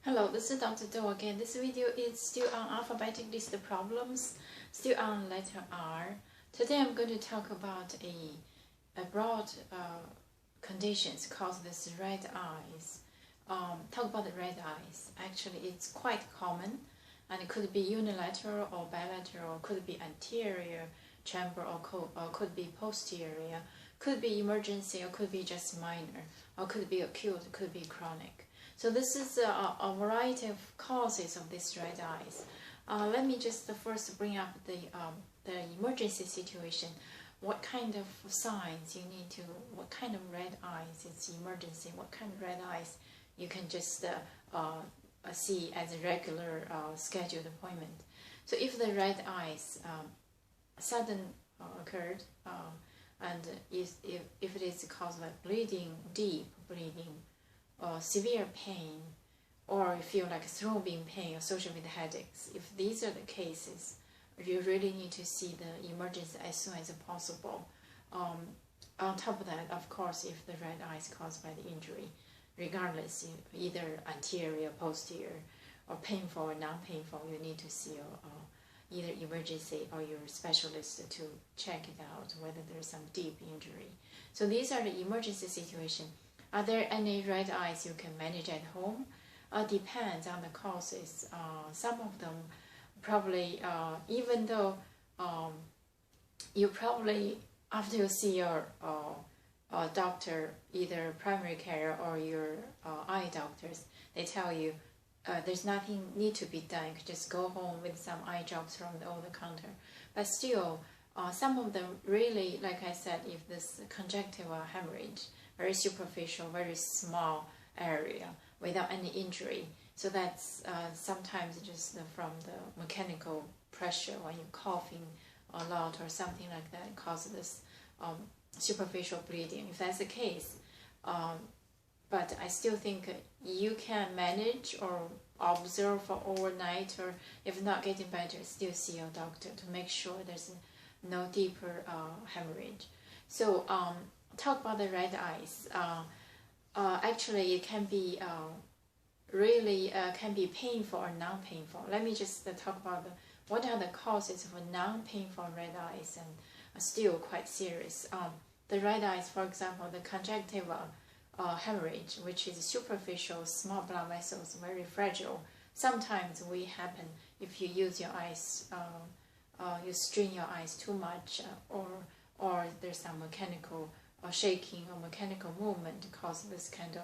Hello, this is Dr. Do again. This video is still on alphabetic list problems, still on letter R. Today I'm going to talk about a broad conditions called this red eyes. Talk about the red eyes. Actually, it's quite common, and it could be unilateral or bilateral, could be anterior chamber or could be posterior, could be emergency or could be just minor, or could be acute, could be chronic. So this is a variety of causes of these red eyes. Let me just first bring up the emergency situation. What kind of signs you need to, what kind of red eyes is emergency, what kind of red eyes you can just see as a regular scheduled appointment. So if the red eyes sudden occurred and if it is caused by bleeding, deep bleeding, severe pain, or you feel like throbbing pain associated with headaches, if these are the cases, you really need to see the emergency as soon as possible. On top of that, of course, if the red eye is caused by the injury, regardless, either anterior, posterior, or painful or non-painful, you need to see either emergency or your specialist to check it out whether there's some deep injury. So these are the emergency situations. Are there any red eyes you can manage at home? Depends on the causes. Some of them probably, even though you probably, after you see your doctor, either primary care or your eye doctors, they tell you there's nothing need to be done. You can just go home with some eye drops from the over-the-counter. But still, some of them really, like I said, if this conjunctival hemorrhage, very superficial, very small area without any injury. So that's sometimes just from the mechanical pressure when you're coughing a lot or something like that causes this superficial bleeding. If that's the case, but I still think you can manage or observe for overnight, or if not getting better, still see your doctor to make sure there's no deeper hemorrhage. So talk about the red eyes. Actually, it can be really can be painful or non-painful. Let me just talk about what are the causes of non-painful red eyes and still quite serious. The red eyes, for example, the conjunctival hemorrhage, which is superficial, small blood vessels, very fragile. Sometimes we happen if you use your eyes, you strain your eyes too much, or there's some mechanical shaking or mechanical movement cause this kind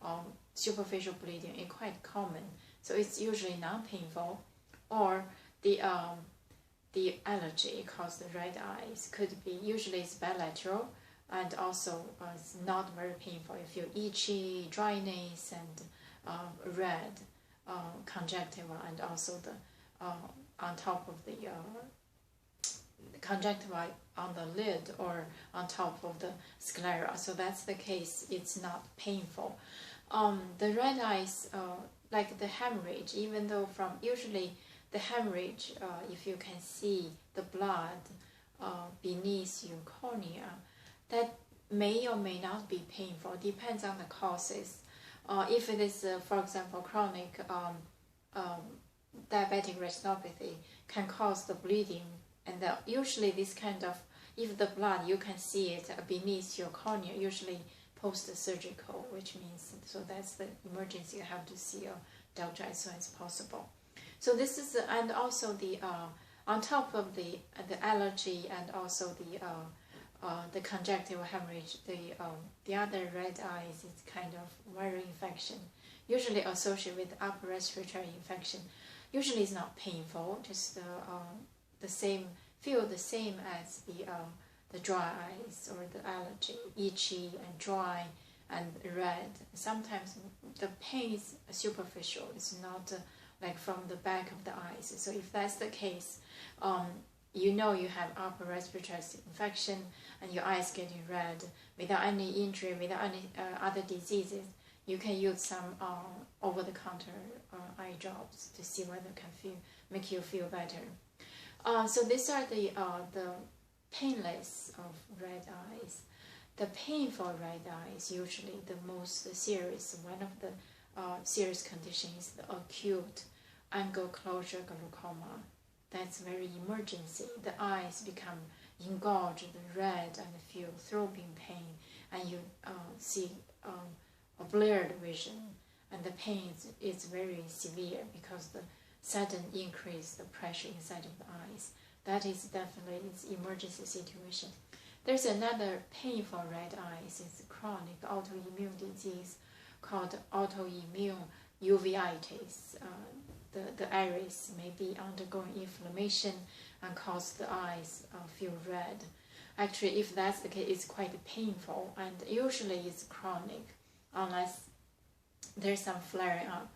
of superficial bleeding. It's quite common, so it's usually non-painful. Or the allergy cause the red eyes could be, usually it's bilateral, and also it's not very painful. You feel itchy, dryness, and red conjunctiva, and also the on top of the conjunctiva on the lid or on top of the sclera. So that's the case, it's not painful. The red eyes, like the hemorrhage, even though from usually the hemorrhage, if you can see the blood beneath your cornea, that may or may not be painful, depends on the causes. If it is, for example, chronic diabetic retinopathy can cause the bleeding, and usually this kind of, if the blood, you can see it beneath your cornea, usually post-surgical, which means, so that's the emergency, you have to see a doctor as soon as possible. So this is, and also the, on top of the allergy and also the conjunctival hemorrhage, the other red eyes is kind of viral infection, usually associated with upper respiratory infection. Usually it's not painful, just the same, feel the same as the dry eyes or the allergy, itchy and dry and red. Sometimes the pain is superficial, it's not like from the back of the eyes. So if that's the case, you know you have upper respiratory infection and your eyes getting red without any injury, without any other diseases, you can use some over-the-counter eye drops to see whether it can make you feel better. So these are the painless of red eyes. The painful red eyes, usually the most serious, one of the serious condition is the acute angle closure glaucoma. That's very emergency. The eyes become engorged, red, and feel throbbing pain, and you see a blurred vision, and the pain is very severe because the sudden increase the pressure inside of the eyes. That is definitely its emergency situation. There's another painful red eyes. It's chronic autoimmune disease called autoimmune uveitis. The iris may be undergoing inflammation and cause the eyes feel red. Actually, if that's the case, it's quite painful, and usually it's chronic unless there's some flaring up,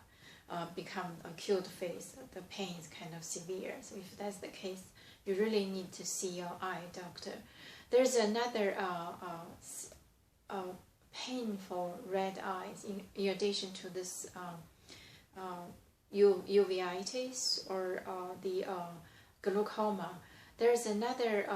become acute phase. The pain is kind of severe. So if that's the case, you really need to see your eye doctor. There's another painful red eyes in addition to this uveitis or the glaucoma. There's another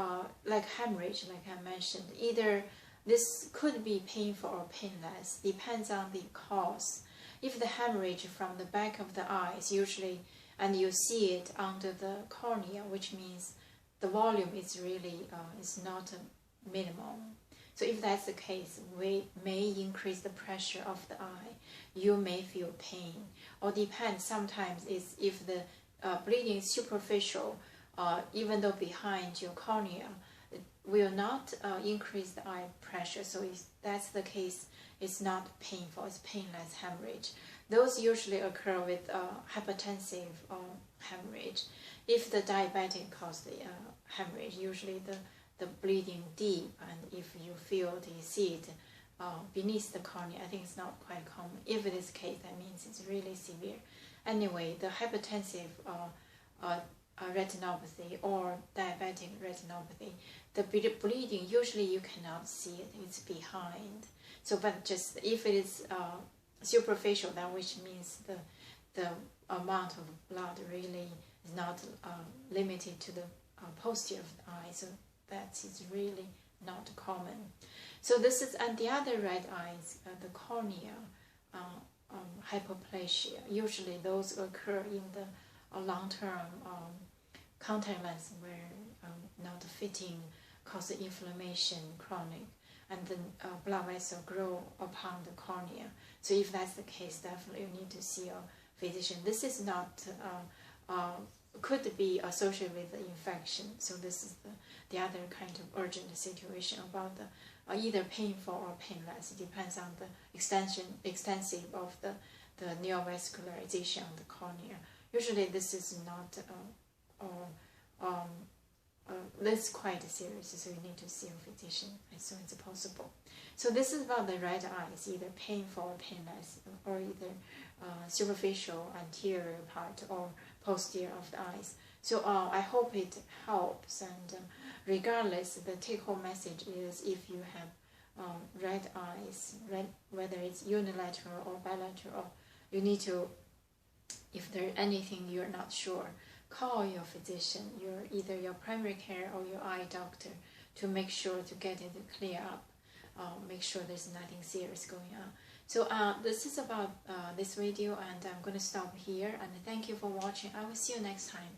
like hemorrhage, like I mentioned. Either this could be painful or painless, depends on the cause. If the hemorrhage from the back of the eyes usually, and you see it under the cornea, which means the volume is really is not minimal. So if that's the case, we may increase the pressure of the eye. You may feel pain, or depends. Sometimes it's if the bleeding is superficial, even though behind your cornea, it will not increase the eye pressure. So if that's the case, it's not painful. It's painless hemorrhage. Those usually occur with hypertensive hemorrhage. If the diabetic cause the hemorrhage, usually the bleeding deep, and if you feel the seed beneath the cornea, I think it's not quite common. If it is the case, that means it's really severe. Anyway, the hypertensive retinopathy or diabetic retinopathy, the bleeding, usually you cannot see it, it's behind. So, but just if it is superficial, that which means the amount of blood really is not limited to the posterior of the eye, so that is really not common. So this is, and the other red eyes, the cornea hypoplasia. Usually those occur in the long-term contact lens where not fitting causes inflammation, chronic, and then blood vessel grow upon the cornea. So if that's the case, definitely you need to see a physician. This is not could be associated with the infection. So this is the other kind of urgent situation about the either painful or painless. It depends on the extensive of the neovascularization of the cornea. Usually this is not that's quite serious, so you need to see a physician as soon as possible. So this is about the red eyes, either painful or painless, or either superficial anterior part or posterior of the eyes. So I hope it helps, and regardless, the take-home message is if you have red eyes, whether it's unilateral or bilateral, you need to, if there's anything you're not sure, call your physician, either your primary care or your eye doctor, to make sure to get it clear up, make sure there's nothing serious going on. So this is about this video, and I'm going to stop here, and thank you for watching. I will see you next time.